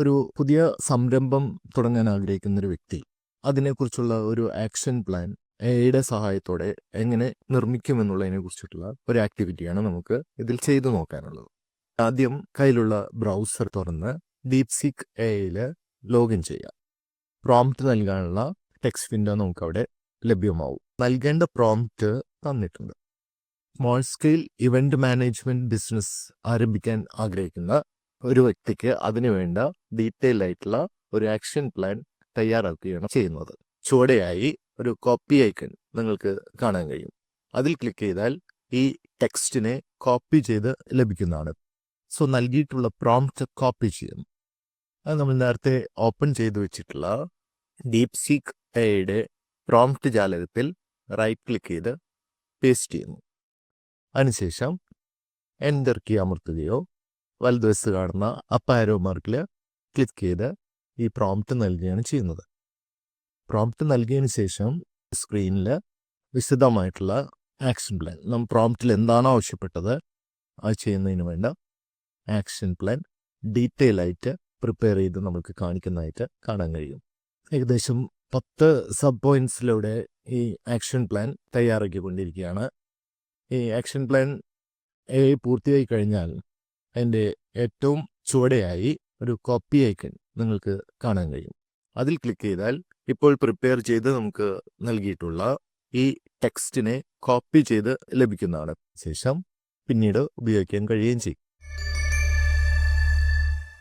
ഒരു പുതിയ സംരംഭം തുടങ്ങാൻ ആഗ്രഹിക്കുന്ന ഒരു വ്യക്തി അതിനെക്കുറിച്ചുള്ള ഒരു ആക്ഷൻ പ്ലാൻ എയുടെ സഹായത്തോടെ എങ്ങനെ നിർമ്മിക്കുമെന്നുള്ളതിനെ കുറിച്ചിട്ടുള്ള ഒരു ആക്ടിവിറ്റിയാണ് നമുക്ക് ഇതിൽ ചെയ്തു നോക്കാനുള്ളത്. ആദ്യം കയ്യിലുള്ള ബ്രൗസർ തുറന്ന് ഡീപ്സീക്ക് എയിൽ ലോഗിൻ ചെയ്യാം. പ്രോംപ്റ്റ് നൽകാനുള്ള ടെക്സ്റ്റ് വിൻഡോ നമുക്ക് അവിടെ ലഭ്യമാവും. നൽകേണ്ട പ്രോംപ്റ്റ് തന്നിട്ടുണ്ട്. Small scale event management business ആരംഭിക്കാൻ ആഗ്രഹിക്കുന്ന ഒരു വ്യക്തിക്ക് അതിനുവേണ്ട ഡീറ്റെയിൽ ആയിട്ടുള്ള ഒരു ആക്ഷൻ പ്ലാൻ തയ്യാറാക്കുകയാണ് ചെയ്യുന്നത്. ചുവടെയായി ഒരു കോപ്പി ഐക്കൺ നിങ്ങൾക്ക് കാണാൻ കഴിയും. അതിൽ ക്ലിക്ക് ചെയ്താൽ ഈ ടെക്സ്റ്റിനെ കോപ്പി ചെയ്ത് ലഭിക്കുന്നതാണ്. സോ നൽകിയിട്ടുള്ള പ്രോംപ്റ്റ് കോപ്പി ചെയ്യും. അത് നമ്മൾ നേരത്തെ ഓപ്പൺ ചെയ്ത് വെച്ചിട്ടുള്ള ഡീപ്സീക്ക് എയുടെ പ്രോംപ്റ്റ് ജാലകത്തിൽ റൈറ്റ് ക്ലിക്ക് ചെയ്ത് പേസ്റ്റ് ചെയ്യുന്നു. അതിനുശേഷം എൻ്റർ കീ അമർത്തുകയോ വലതുവശത്ത് കാണുന്ന അപ്പ് ആരോ മാർക്കിൽ ക്ലിക്ക് ചെയ്ത് ഈ പ്രോംപ്റ്റ് നൽകുകയാണ് ചെയ്യുന്നത്. പ്രോംപ്റ്റ് നൽകിയതിന് ശേഷം സ്ക്രീനിൽ വിശദമായിട്ടുള്ള ആക്ഷൻ പ്ലാൻ, നമ്മൾ പ്രോംപ്റ്റിൽ എന്താണോ ആവശ്യപ്പെട്ടത് അത് ചെയ്യുന്നതിന് വേണ്ട ആക്ഷൻ പ്ലാൻ ഡീറ്റെയിൽ ആയിട്ട് പ്രിപ്പയർ ചെയ്ത് നമുക്ക് കാണിക്കുന്നതായിട്ട് കാണാൻ കഴിയും. ഏകദേശം 10 സബ് പോയിന്റ്സിലൂടെ ഈ ആക്ഷൻ പ്ലാൻ തയ്യാറാക്കിക്കൊണ്ടിരിക്കുകയാണ്. ഈ ആക്ഷൻ പ്ലാൻ പൂർത്തിയായി കഴിഞ്ഞാൽ അതിൻ്റെ ഏറ്റവും ചുവടെയായി ഒരു കോപ്പി ഐക്കൺ നിങ്ങൾക്ക് കാണാൻ കഴിയും. അതിൽ ക്ലിക്ക് ചെയ്താൽ ഇപ്പോൾ പ്രിപ്പയർ ചെയ്ത് നമുക്ക് നൽകിയിട്ടുള്ള ഈ ടെക്സ്റ്റിനെ കോപ്പി ചെയ്ത് ലഭിക്കുന്നതാണ്. ശേഷം പിന്നീട് ഉപയോഗിക്കാൻ കഴിയുകയും ചെയ്യും.